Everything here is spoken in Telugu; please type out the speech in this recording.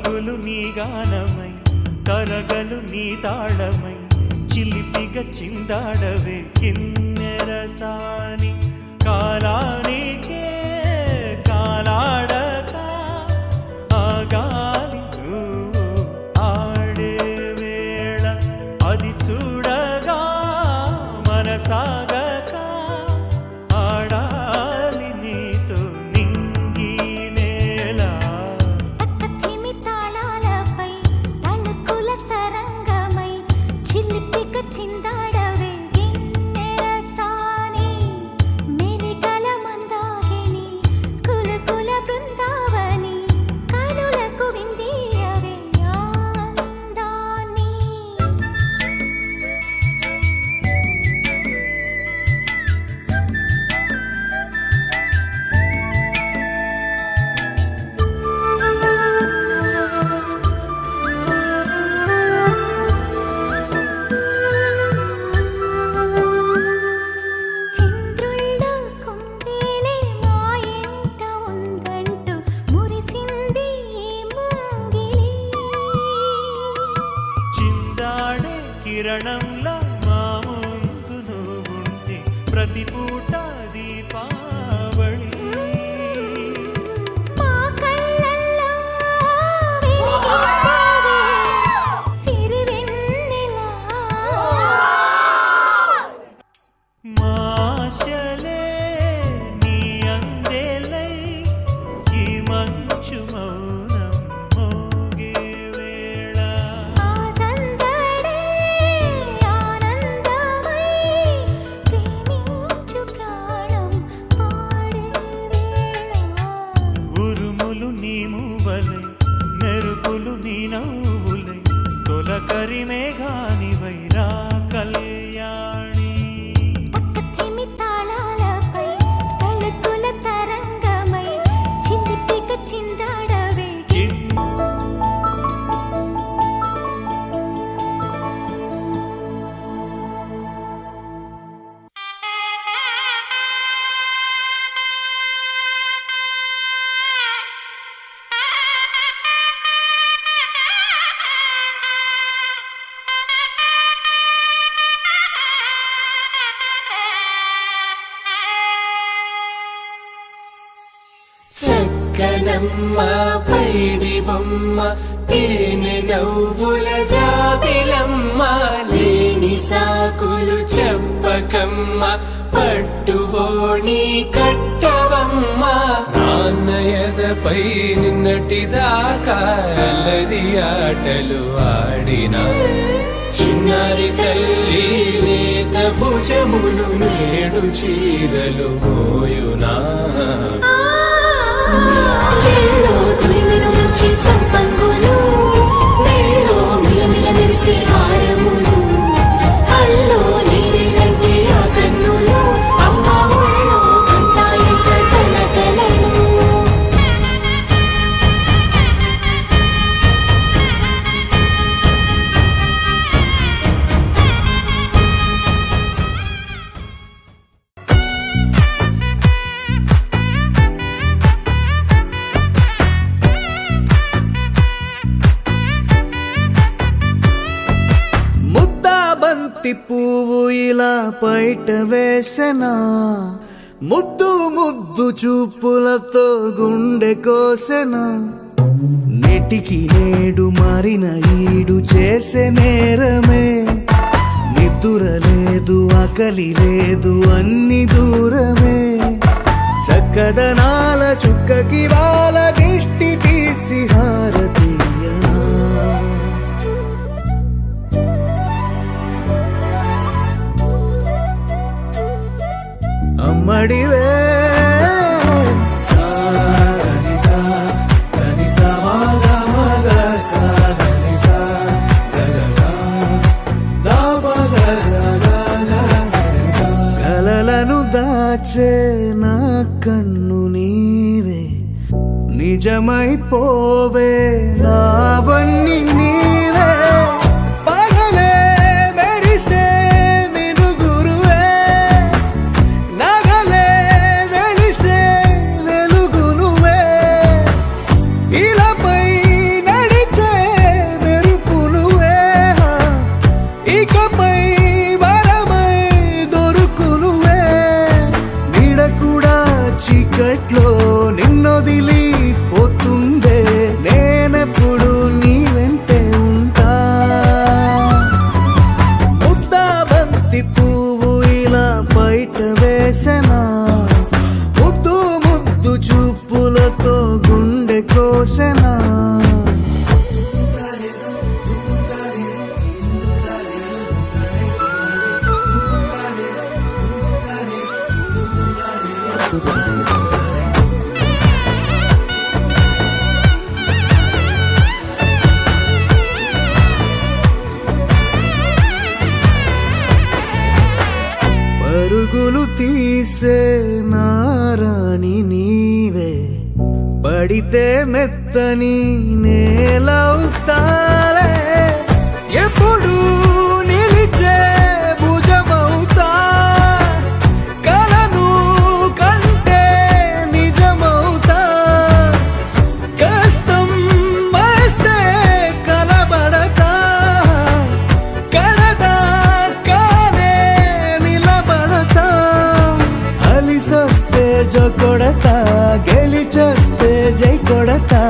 పలుకులు నీ గానమై కరగలు నీ తాళమై చిలిపిగ చిందాడవే కిన్నెరసాని కాలానికే కాలాడక ఆగాలి ఆడే వేళ అది చూడగా మనసాగక ఆడాలి నీతో నింగి నేల తాళాలపై తళుకుల తరంగమై చిలిపిక చిందాడవే గిన్నెరసాని మెలికల మందాగిని కులకుల బృందావని కనులకు విందియవే ఆనందాన్ని చంద్రుళ్ళ కుందేలే మా ఇంట ఉందంటూ మురిసింది ఈ ముంగిలి చిందాడే కిరణంలా మా ముందు నువ్వుంటే ప్రతి పూట దీపావళి మా కళ్ళల్లో వెలిగించావే సిరివెన్నెలా మాశలే నీ అందేలై ఈ మంచు మౌనం మోగే వేళ ఆ సందడే ఆనందమై ప్రేమించు ప్రాణం ఆడే వేళ ఉరుములు నీ మూవలై మెరుపులు నీ నవ్వులై తొలకరి మేఘానివై రా కళ్యాణి పక్కతిమి తాళాలపై తళుకుల తరంగమై చిలిపిక చిందాడవే చక్కనమ్మ పైడి బొమ్మ తేనె నవ్వుల జాబిలమ్మ లేని సాకులు చెప్పకమ్మ పట్టువోణి కట్టవమ్మ నాన్నయదపై నిన్నటిదాకా అల్లరి ఆటలు ఆడినా చిన్నారి తల్లి లేత భుజములు నేడు చీరలు మోయునా చెల్లో తురిమిన మంచి సంపంగులు మెల్లో మిలమిల మెరిసే హారములు అల్లో నీరెళ్ళంటే ఆ కన్నులు అమ్మ ఒళ్ళో కంటాయంట తన కలను ముద్దాబంతి పువ్వు ఇలా బయట వేసెనా ముద్దు ముద్దు చూపులతో గుండె కోసెనా నెటికి నేడు మారిన ఈడు చేసే నేరమే నిద్ర లేదు ఆకలి లేదు అన్ని దూరమే చక్కదనాల చుక్కకి వాళ్ళ దిష్టి తీసి హారతీయనా అమ్మడివే సాగని సా గని సా మగ మగ సా గని సా గగ సా దా మగ సా గగ సా కలలను దాచే నా కన్ను నీవే నిజమైపోవే నావన్నీ నీవే పగలే మెరిసే మినుగురువే నగలే వెలిసే వెలుగు నువ్వే ఇలాపై నడి మురిసే నారాణి నీవే పడితే మెత్తని నేలవుతాలే ఎప్పుడు నిలిచే భుజమవుతా కలను కంటే నిజమవుతా కష్టం వస్తే కలబడతా కడదాకానే నిలబడతా అలిసొస్తే జో కొడతా గెలిచొస్తే జై కొడతా